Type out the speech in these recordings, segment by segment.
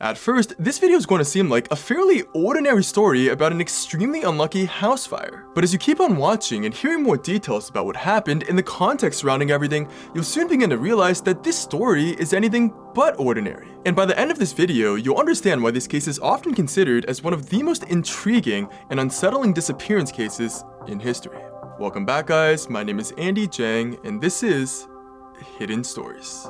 At first, this video is going to seem like a fairly ordinary story about an extremely unlucky house fire. But as you keep on watching and hearing more details about what happened and the context surrounding everything, you'll soon begin to realize that this story is anything but ordinary. And by the end of this video, you'll understand why this case is often considered as one of the most intriguing and unsettling disappearance cases in history. Welcome back, guys. My name is Andy Jiang, and this is Hidden Stories.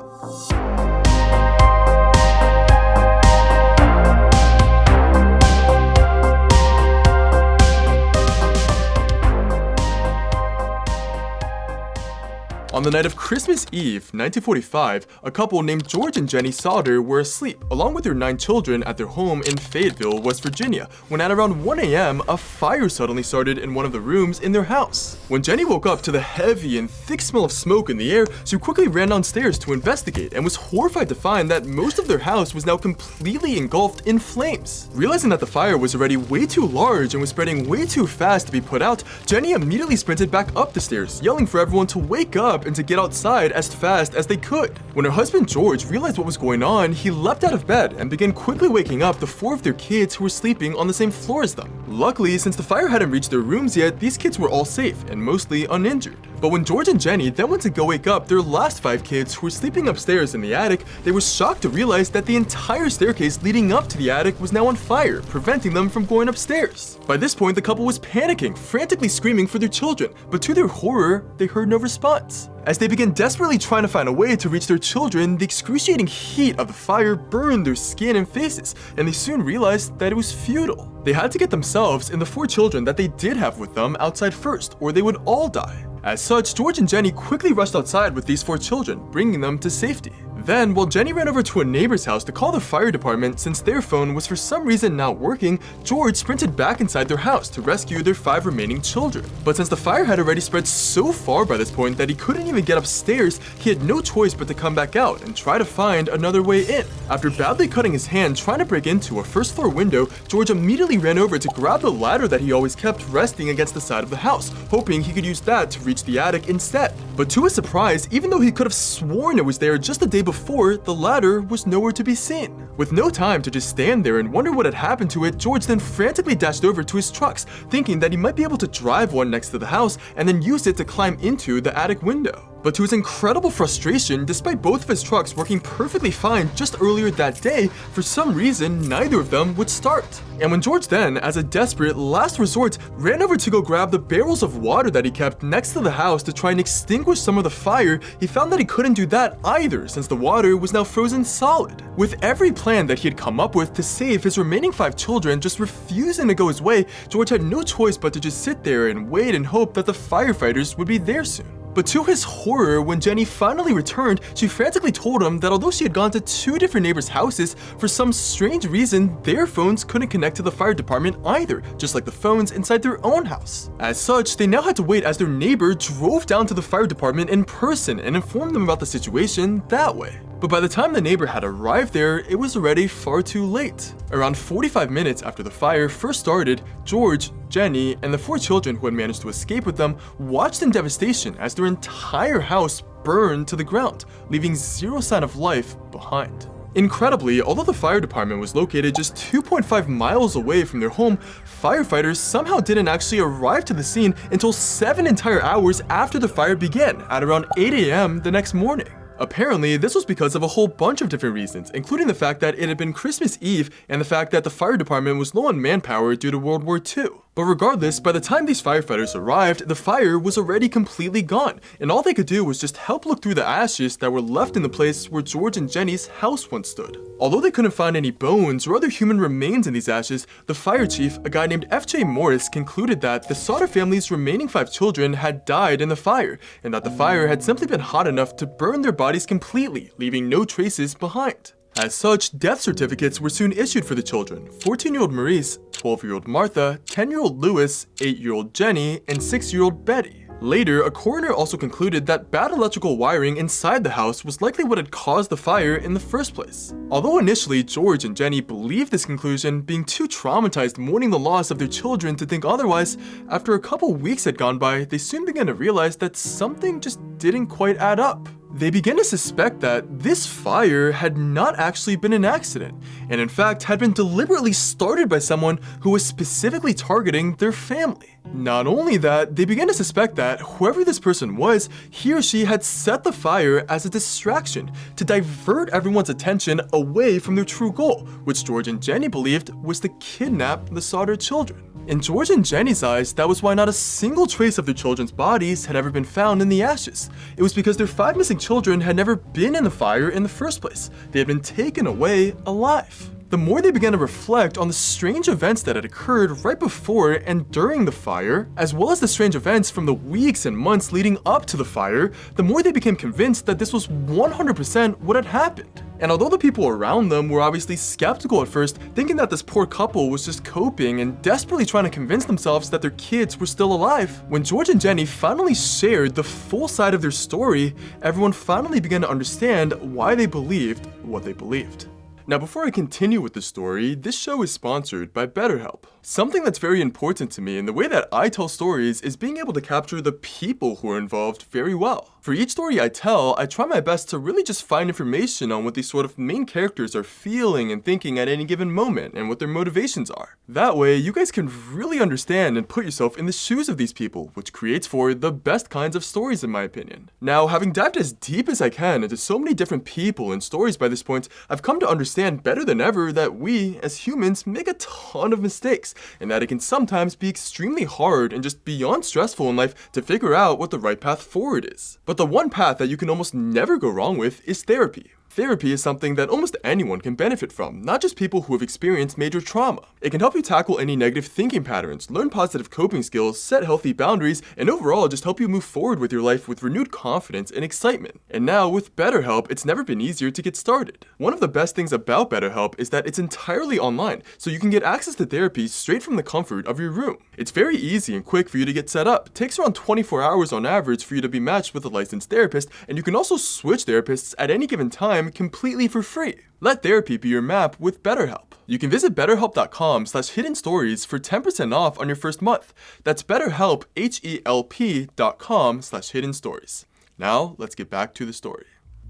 On the night of Christmas Eve, 1945, a couple named George and Jenny Sauter were asleep, along with their 9 children at their home in Fayetteville, West Virginia, when at around 1 a.m., a fire suddenly started in one of the rooms in their house. When Jenny woke up to the heavy and thick smell of smoke in the air, she quickly ran downstairs to investigate and was horrified to find that most of their house was now completely engulfed in flames. Realizing that the fire was already way too large and was spreading way too fast to be put out, Jenny immediately sprinted back up the stairs, yelling for everyone to wake up and to get outside as fast as they could. When her husband George realized what was going on, he leapt out of bed and began quickly waking up the 4 of their kids who were sleeping on the same floor as them. Luckily, since the fire hadn't reached their rooms yet, these kids were all safe and mostly uninjured. But when George and Jenny then went to go wake up their last 5 kids who were sleeping upstairs in the attic, they were shocked to realize that the entire staircase leading up to the attic was now on fire, preventing them from going upstairs. By this point, the couple was panicking, frantically screaming for their children, but to their horror, they heard no response. As they began desperately trying to find a way to reach their children, the excruciating heat of the fire burned their skin and faces, and they soon realized that it was futile. They had to get themselves and the 4 children that they did have with them outside first, or they would all die. As such, George and Jenny quickly rushed outside with these 4 children, bringing them to safety. Then, while Jenny ran over to a neighbor's house to call the fire department since their phone was for some reason not working, George sprinted back inside their house to rescue their 5 remaining children. But since the fire had already spread so far by this point that he couldn't even get upstairs, he had no choice but to come back out and try to find another way in. After badly cutting his hand trying to break into a first floor window, George immediately ran over to grab the ladder that he always kept resting against the side of the house, hoping he could use that to reach the attic instead. But to his surprise, even though he could have sworn it was there just the day before, the ladder was nowhere to be seen. With no time to just stand there and wonder what had happened to it, George then frantically dashed over to his trucks, thinking that he might be able to drive one next to the house and then use it to climb into the attic window. But to his incredible frustration, despite both of his trucks working perfectly fine just earlier that day, for some reason, neither of them would start. And when George then, as a desperate last resort, ran over to go grab the barrels of water that he kept next to the house to try and extinguish some of the fire, he found that he couldn't do that either since the water was now frozen solid. With every plan that he had come up with to save his remaining 5 children just refusing to go his way, George had no choice but to just sit there and wait and hope that the firefighters would be there soon. But to his horror, when Jenny finally returned, she frantically told him that although she had gone to 2 different neighbors' houses, for some strange reason, their phones couldn't connect to the fire department either, just like the phones inside their own house. As such, they now had to wait as their neighbor drove down to the fire department in person and informed them about the situation that way. But by the time the neighbor had arrived there, it was already far too late. Around 45 minutes after the fire first started, George, Jenny, and the 4 children who had managed to escape with them watched in devastation as their entire house burned to the ground, leaving 0 sign of life behind. Incredibly, although the fire department was located just 2.5 miles away from their home, firefighters somehow didn't actually arrive to the scene until 7 entire hours after the fire began, at around 8 a.m. the next morning. Apparently, this was because of a whole bunch of different reasons, including the fact that it had been Christmas Eve and the fact that the fire department was low on manpower due to World War II. But regardless, by the time these firefighters arrived, the fire was already completely gone, and all they could do was just help look through the ashes that were left in the place where George and Jenny's house once stood. Although they couldn't find any bones or other human remains in these ashes, the fire chief, a guy named F.J. Morris, concluded that the Sauter family's remaining 5 children had died in the fire, and that the fire had simply been hot enough to burn their bodies completely, leaving no traces behind. As such, death certificates were soon issued for the children: 14-year-old Maurice, 12-year-old Martha, 10-year-old Louis, 8-year-old Jenny, and 6-year-old Betty. Later, a coroner also concluded that bad electrical wiring inside the house was likely what had caused the fire in the first place. Although initially George and Jenny believed this conclusion, being too traumatized mourning the loss of their children to think otherwise, after a couple weeks had gone by, they soon began to realize that something just didn't quite add up. they began to suspect that this fire had not actually been an accident, and in fact had been deliberately started by someone who was specifically targeting their family. Not only that, they began to suspect that whoever this person was, he or she had set the fire as a distraction to divert everyone's attention away from their true goal, which George and Jenny believed was to kidnap the Sauter children. In George and Jenny's eyes, that was why not a single trace of their children's bodies had ever been found in the ashes. It was because their 5 missing children had never been in the fire in the first place. They had been taken away alive. The more they began to reflect on the strange events that had occurred right before and during the fire, as well as the strange events from the weeks and months leading up to the fire, the more they became convinced that this was 100% what had happened. And although the people around them were obviously skeptical at first, thinking that this poor couple was just coping and desperately trying to convince themselves that their kids were still alive, when George and Jenny finally shared the full side of their story, everyone finally began to understand why they believed what they believed. Now, before I continue with the story, this show is sponsored by BetterHelp. Something that's very important to me in the way that I tell stories is being able to capture the people who are involved very well. For each story I tell, I try my best to really just find information on what these sort of main characters are feeling and thinking at any given moment and what their motivations are. That way, you guys can really understand and put yourself in the shoes of these people, which creates for the best kinds of stories in my opinion. Now, having dived as deep as I can into so many different people and stories by this point, I've come to understand better than ever that we, as humans, make a ton of mistakes, and that it can sometimes be extremely hard and just beyond stressful in life to figure out what the right path forward is. But the one path that you can almost never go wrong with is therapy. Therapy is something that almost anyone can benefit from, not just people who have experienced major trauma. It can help you tackle any negative thinking patterns, learn positive coping skills, set healthy boundaries, and overall just help you move forward with your life with renewed confidence and excitement. And now with BetterHelp, it's never been easier to get started. One of the best things about BetterHelp is that it's entirely online, so you can get access to therapy straight from the comfort of your room. It's very easy and quick for you to get set up. It takes around 24 hours on average for you to be matched with a licensed therapist, and you can also switch therapists at any given time completely for free. Let therapy be your map with BetterHelp. You can visit betterhelp.com/hidden stories for 10% off on your first month. That's BetterHelp, HELP.com/hidden stories. Now, let's get back to the story.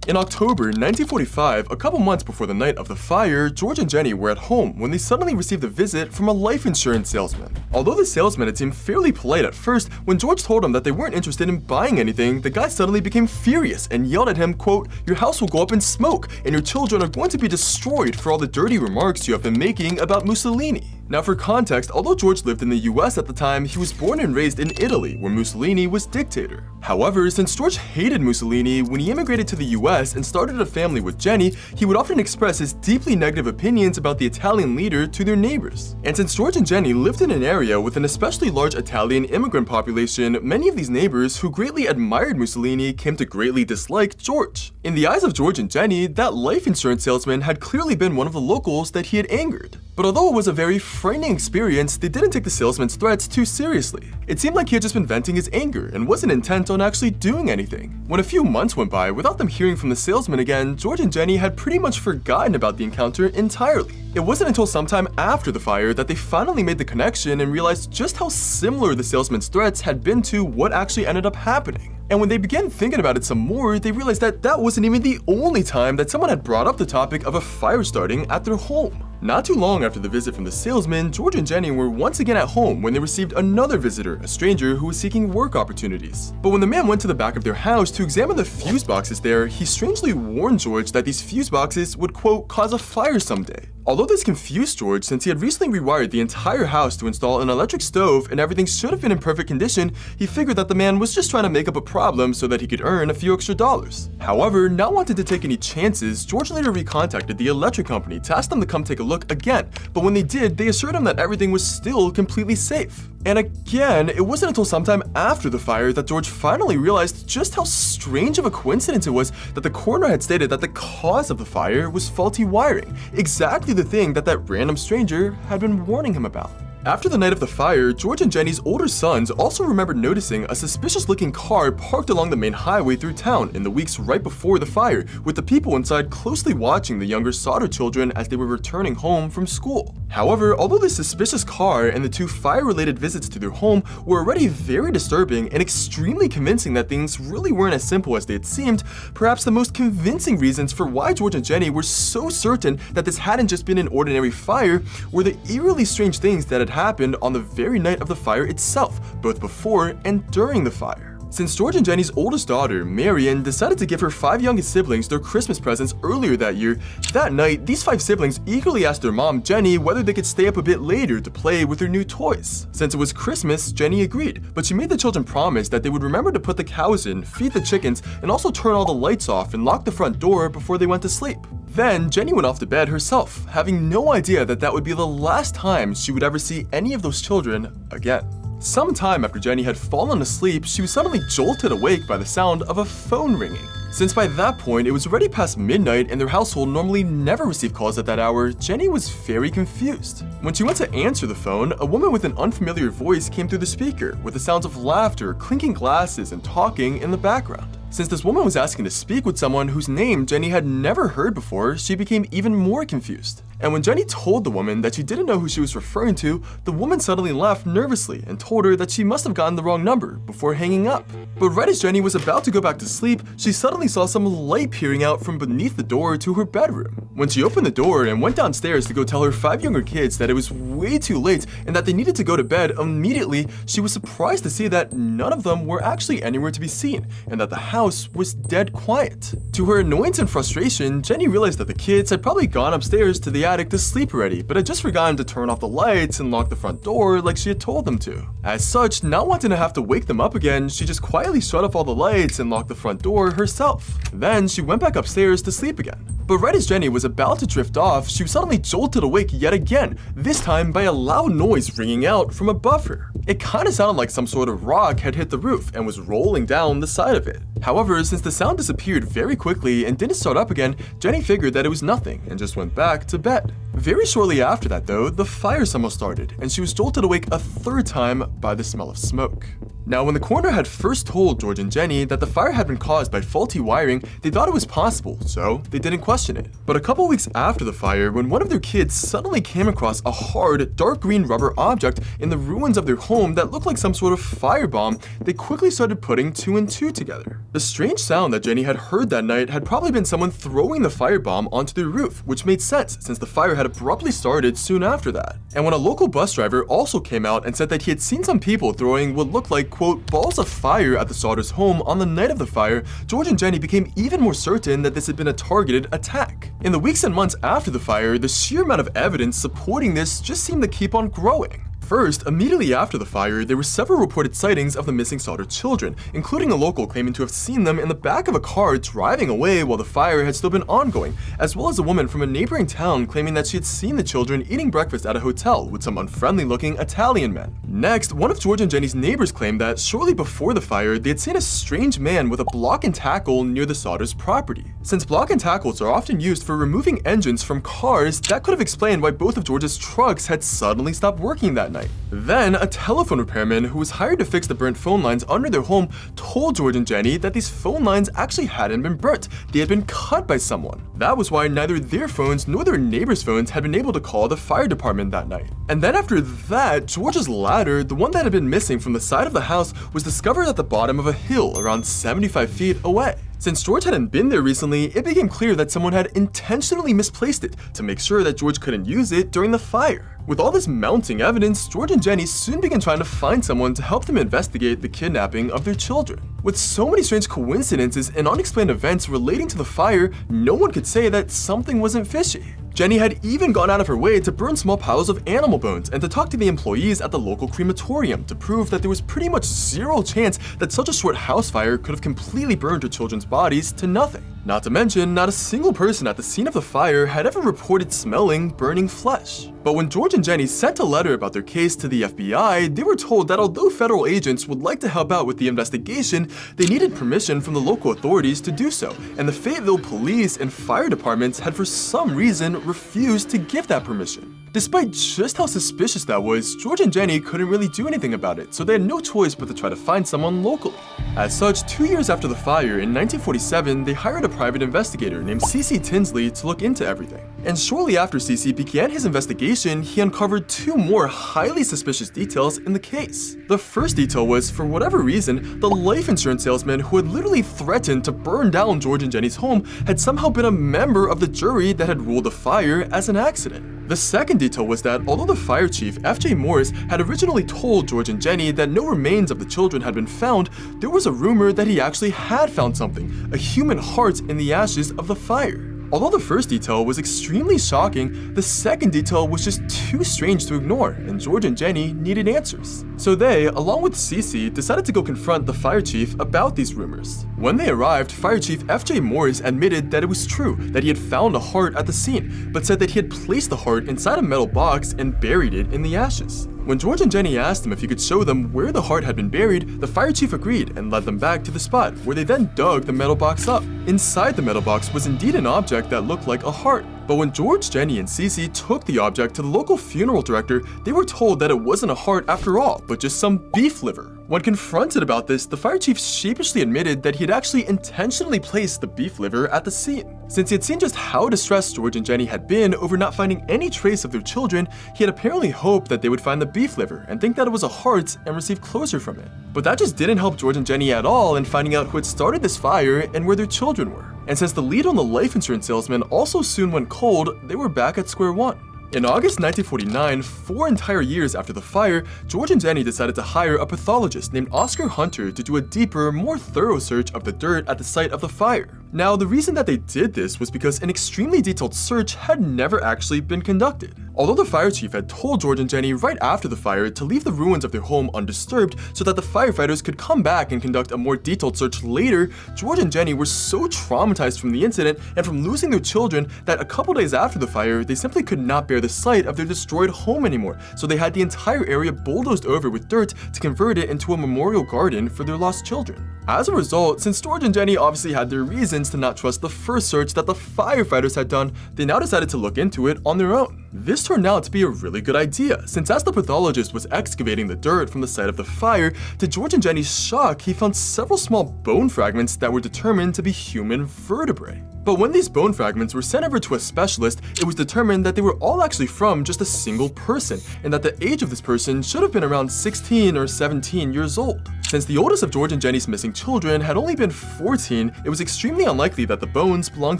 In October 1945, a couple months before the night of the fire, George and Jenny were at home when they suddenly received a visit from a life insurance salesman. Although the salesman had seemed fairly polite at first, when George told him that they weren't interested in buying anything, the guy suddenly became furious and yelled at him, quote, "Your house will go up in smoke, and your children are going to be destroyed for all the dirty remarks you have been making about Mussolini." Now for context, although George lived in the US at the time, he was born and raised in Italy, where Mussolini was dictator. However, since George hated Mussolini, when he immigrated to the US and started a family with Jenny, he would often express his deeply negative opinions about the Italian leader to their neighbors. And since George and Jenny lived in an area with an especially large Italian immigrant population, many of these neighbors who greatly admired Mussolini came to greatly dislike George. In the eyes of George and Jenny, that life insurance salesman had clearly been one of the locals that he had angered. But although it was a very frightening experience, they didn't take the salesman's threats too seriously. It seemed like he had just been venting his anger and wasn't intent on actually doing anything. When a few months went by without them hearing from the salesman again, George and Jenny had pretty much forgotten about the encounter entirely. It wasn't until sometime after the fire that they finally made the connection and realized just how similar the salesman's threats had been to what actually ended up happening. And when they began thinking about it some more, they realized that that wasn't even the only time that someone had brought up the topic of a fire starting at their home. Not too long after the visit from the salesman, George and Jenny were once again at home when they received another visitor, a stranger who was seeking work opportunities. But when the man went to the back of their house to examine the fuse boxes there, he strangely warned George that these fuse boxes would, quote, cause a fire someday. Although this confused George since he had recently rewired the entire house to install an electric stove and everything should have been in perfect condition, he figured that the man was just trying to make up a problem so that he could earn a few extra dollars. However, not wanting to take any chances, George later recontacted the electric company to ask them to come take a look again, but when they did, they assured him that everything was still completely safe. And again, it wasn't until sometime after the fire that George finally realized just how strange of a coincidence it was that the coroner had stated that the cause of the fire was faulty wiring, exactly the thing that random stranger had been warning him about. After the night of the fire, George and Jenny's older sons also remembered noticing a suspicious-looking car parked along the main highway through town in the weeks right before the fire, with the people inside closely watching the younger Sauter children as they were returning home from school. However, although this suspicious car and the two fire-related visits to their home were already very disturbing and extremely convincing that things really weren't as simple as they had seemed, perhaps the most convincing reasons for why George and Jenny were so certain that this hadn't just been an ordinary fire were the eerily strange things that had happened on the very night of the fire itself, both before and during the fire. Since George and Jenny's oldest daughter, Marion, decided to give her 5 youngest siblings their Christmas presents earlier that year, that night, these 5 siblings eagerly asked their mom, Jenny, whether they could stay up a bit later to play with their new toys. Since it was Christmas, Jenny agreed, but she made the children promise that they would remember to put the cows in, feed the chickens, and also turn all the lights off and lock the front door before they went to sleep. Then, Jenny went off to bed herself, having no idea that that would be the last time she would ever see any of those children again. Some time after Jenny had fallen asleep, she was suddenly jolted awake by the sound of a phone ringing. Since by that point it was already past midnight and their household normally never received calls at that hour, Jenny was very confused. When she went to answer the phone, a woman with an unfamiliar voice came through the speaker, with the sounds of laughter, clinking glasses, and talking in the background. Since this woman was asking to speak with someone whose name Jenny had never heard before, she became even more confused. And when Jenny told the woman that she didn't know who she was referring to, the woman suddenly laughed nervously and told her that she must have gotten the wrong number before hanging up. But right as Jenny was about to go back to sleep, she suddenly saw some light peering out from beneath the door to her bedroom. When she opened the door and went downstairs to go tell her 5 younger kids that it was way too late and that they needed to go to bed immediately, she was surprised to see that none of them were actually anywhere to be seen and that the house was dead quiet. To her annoyance and frustration, Jenny realized that the kids had probably gone upstairs to the attic to sleep already, but had just forgotten to turn off the lights and lock the front door like she had told them to. As such, not wanting to have to wake them up again, she just quietly shut off all the lights and locked the front door herself. Then she went back upstairs to sleep again. But right as Jenny was about to drift off, she was suddenly jolted awake yet again, this time by a loud noise ringing out from above her. It kinda sounded like some sort of rock had hit the roof and was rolling down the side of it. However, since the sound disappeared very quickly and didn't start up again, Jenny figured that it was nothing and just went back to bed. Very shortly after that though, the fire somehow started and she was jolted awake a 3rd time by the smell of smoke. Now, when the coroner had first told George and Jenny that the fire had been caused by faulty wiring, they thought it was possible, so they didn't question it. But a couple weeks after the fire, when one of their kids suddenly came across a hard, dark green rubber object in the ruins of their home that looked like some sort of firebomb, they quickly started putting 2 and 2 together. The strange sound that Jenny had heard that night had probably been someone throwing the firebomb onto their roof, which made sense since the fire had abruptly started soon after that. And when a local bus driver also came out and said that he had seen some people throwing what looked like, quote, balls of fire at the Sauter's home on the night of the fire, George and Jenny became even more certain that this had been a targeted attack. In the weeks and months after the fire, the sheer amount of evidence supporting this just seemed to keep on growing. First, immediately after the fire, there were several reported sightings of the missing Sauter children, including a local claiming to have seen them in the back of a car driving away while the fire had still been ongoing, as well as a woman from a neighboring town claiming that she had seen the children eating breakfast at a hotel with some unfriendly-looking Italian men. Next, one of George and Jenny's neighbors claimed that shortly before the fire, they had seen a strange man with a block and tackle near the Sauter's property. Since block and tackles are often used for removing engines from cars, that could have explained why both of George's trucks had suddenly stopped working that night. Then, a telephone repairman who was hired to fix the burnt phone lines under their home told George and Jenny that these phone lines actually hadn't been burnt, they had been cut by someone. That was why neither their phones nor their neighbors' phones had been able to call the fire department that night. And then after that, George's ladder, the one that had been missing from the side of the house, was discovered at the bottom of a hill around 75 feet away. Since George hadn't been there recently, it became clear that someone had intentionally misplaced it to make sure that George couldn't use it during the fire. With all this mounting evidence, George and Jenny soon began trying to find someone to help them investigate the kidnapping of their children. With so many strange coincidences and unexplained events relating to the fire, no one could say that something wasn't fishy. Jenny had even gone out of her way to burn small piles of animal bones and to talk to the employees at the local crematorium to prove that there was pretty much zero chance that such a short house fire could have completely burned her children's bodies to nothing. Not to mention, not a single person at the scene of the fire had ever reported smelling burning flesh. But when George and Jenny sent a letter about their case to the FBI, they were told that although federal agents would like to help out with the investigation, they needed permission from the local authorities to do so, and the Fayetteville police and fire departments had for some reason refused to give that permission. Despite just how suspicious that was, George and Jenny couldn't really do anything about it, so they had no choice but to try to find someone locally. As such, 2 years after the fire in 1947, they hired a private investigator named C.C. Tinsley to look into everything. And shortly after C.C. began his investigation, he uncovered 2 more highly suspicious details in the case. The first detail was, for whatever reason, the life insurance salesman who had literally threatened to burn down George and Jenny's home had somehow been a member of the jury that had ruled the fire as an accident. The second detail was that although the fire chief, F.J. Morris, had originally told George and Jenny that no remains of the children had been found, there was a rumor that he actually had found something, a human heart in the ashes of the fire. Although the first detail was extremely shocking, the second detail was just too strange to ignore, and George and Jenny needed answers. So they, along with Cece, decided to go confront the fire chief about these rumors. When they arrived, Fire Chief F.J. Morris admitted that it was true that he had found a heart at the scene, but said that he had placed the heart inside a metal box and buried it in the ashes. When George and Jenny asked him if he could show them where the heart had been buried, the fire chief agreed and led them back to the spot, where they then dug the metal box up. Inside the metal box was indeed an object that looked like a heart. But when George, Jenny, and Cece took the object to the local funeral director, they were told that it wasn't a heart after all, but just some beef liver. When confronted about this, the fire chief sheepishly admitted that he had actually intentionally placed the beef liver at the scene. Since he had seen just how distressed George and Jenny had been over not finding any trace of their children, he had apparently hoped that they would find the beef liver and think that it was a heart and receive closure from it. But that just didn't help George and Jenny at all in finding out who had started this fire and where their children were. And since the lead on the life insurance salesman also soon went cold, they were back at square one. In August 1949, 4 entire years after the fire, George and Jenny decided to hire a pathologist named Oscar Hunter to do a deeper, more thorough search of the dirt at the site of the fire. Now, the reason that they did this was because an extremely detailed search had never actually been conducted. Although the fire chief had told George and Jenny right after the fire to leave the ruins of their home undisturbed so that the firefighters could come back and conduct a more detailed search later, George and Jenny were so traumatized from the incident and from losing their children that a couple days after the fire, they simply could not bear the sight of their destroyed home anymore, so they had the entire area bulldozed over with dirt to convert it into a memorial garden for their lost children. As a result, since George and Jenny obviously had their reasons to not trust the first search that the firefighters had done, they now decided to look into it on their own. This turned out to be a really good idea, since as the pathologist was excavating the dirt from the site of the fire, to George and Jenny's shock, he found several small bone fragments that were determined to be human vertebrae. But when these bone fragments were sent over to a specialist, it was determined that they were all actually from just a single person, and that the age of this person should have been around 16 or 17 years old. Since the oldest of George and Jenny's missing children had only been 14, it was extremely unlikely that the bones belonged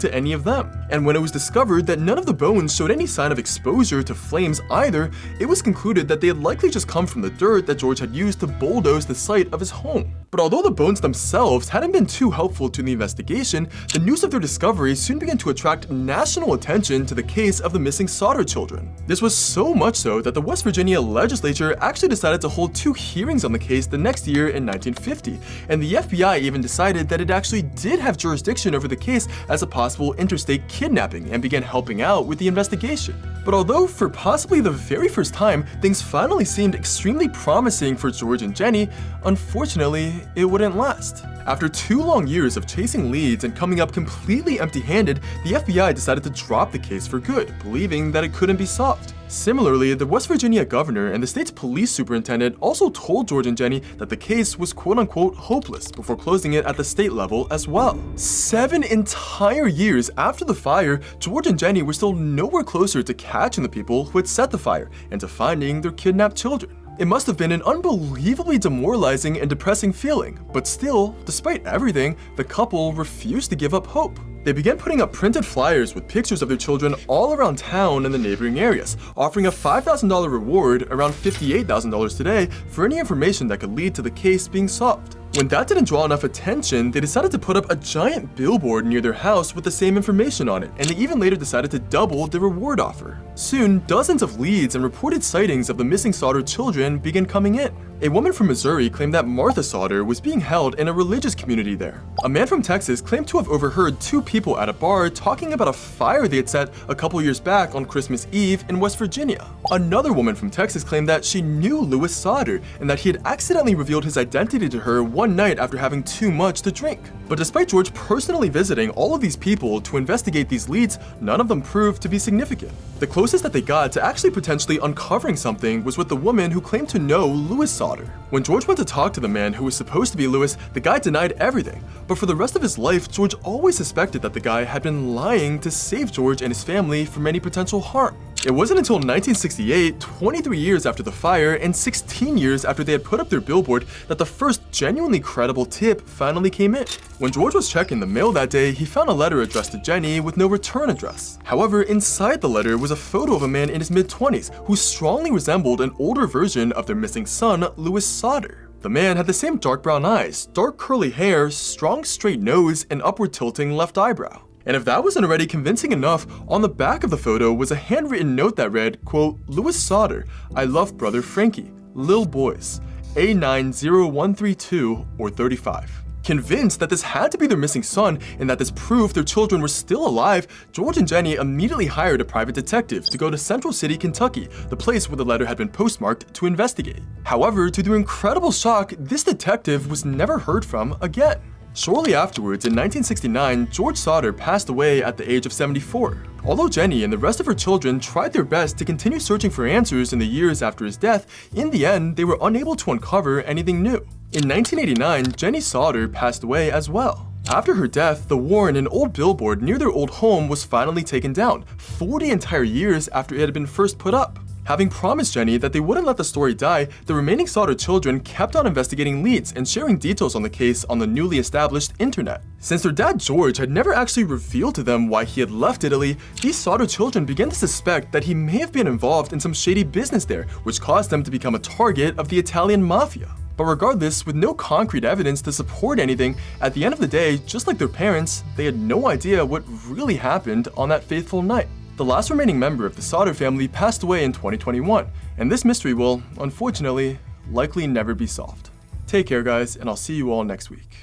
to any of them. And when it was discovered that none of the bones showed any sign of exposure to flames either, it was concluded that they had likely just come from the dirt that George had used to bulldoze the site of his home. But although the bones themselves hadn't been too helpful to the investigation, the news of their discovery soon began to attract national attention to the case of the missing Sauter children. This was so much so that the West Virginia legislature actually decided to hold 2 hearings on the case the next year in 1950, and the FBI even decided that it actually did have jurisdiction over the case as a possible interstate kidnapping and began helping out with the investigation. But although for possibly the very first time, things finally seemed extremely promising for George and Jenny, unfortunately, it wouldn't last. After 2 long years of chasing leads and coming up completely empty-handed, the FBI decided to drop the case for good, believing that it couldn't be solved. Similarly, the West Virginia governor and the state's police superintendent also told George and Jenny that the case was quote-unquote hopeless before closing it at the state level as well. 7 entire years after the fire, George and Jenny were still nowhere closer to catching the people who had set the fire and to finding their kidnapped children. It must have been an unbelievably demoralizing and depressing feeling, but still, despite everything, the couple refused to give up hope. They began putting up printed flyers with pictures of their children all around town and the neighboring areas, offering a $5,000 reward, around $58,000 today, for any information that could lead to the case being solved. When that didn't draw enough attention, they decided to put up a giant billboard near their house with the same information on it, and they even later decided to double the reward offer. Soon, dozens of leads and reported sightings of the missing Sauter children began coming in. A woman from Missouri claimed that Martha Sauter was being held in a religious community there. A man from Texas claimed to have overheard 2 people at a bar talking about a fire they had set a couple years back on Christmas Eve in West Virginia. Another woman from Texas claimed that she knew Louis Sauter and that he had accidentally revealed his identity to her one one night after having too much to drink. But despite George personally visiting all of these people to investigate these leads, none of them proved to be significant. The closest that they got to actually potentially uncovering something was with the woman who claimed to know Louis Sauter. When George went to talk to the man who was supposed to be Louis, the guy denied everything. But for the rest of his life, George always suspected that the guy had been lying to save George and his family from any potential harm. It wasn't until 1968, 23 years after the fire and 16 years after they had put up their billboard, that the first genuinely credible tip finally came in. When George was checking the mail that day, he found a letter addressed to Jenny with no return address. However, inside the letter was a photo of a man in his mid-20s who strongly resembled an older version of their missing son, Louis Sauter. The man had the same dark brown eyes, dark curly hair, strong straight nose, and upward tilting left eyebrow. And if that wasn't already convincing enough, on the back of the photo was a handwritten note that read, quote, "Louis Sauter, I love brother Frankie, Lil Boys, A90132 or 35. Convinced that this had to be their missing son and that this proved their children were still alive, George and Jenny immediately hired a private detective to go to Central City, Kentucky, the place where the letter had been postmarked, to investigate. However, to their incredible shock, this detective was never heard from again. Shortly afterwards, in 1969, George Sauter passed away at the age of 74. Although Jenny and the rest of her children tried their best to continue searching for answers in the years after his death, in the end, they were unable to uncover anything new. In 1989, Jenny Sauter passed away as well. After her death, the warren, an old billboard near their old home, was finally taken down, 40 entire years after it had been first put up. Having promised Jenny that they wouldn't let the story die, the remaining Sauter children kept on investigating leads and sharing details on the case on the newly established internet. Since their dad George had never actually revealed to them why he had left Italy, these Sauter children began to suspect that he may have been involved in some shady business there, which caused them to become a target of the Italian mafia. But regardless, with no concrete evidence to support anything, at the end of the day, just like their parents, they had no idea what really happened on that fateful night. The last remaining member of the Sauter family passed away in 2021, and this mystery will, unfortunately, likely never be solved. Take care, guys, and I'll see you all next week.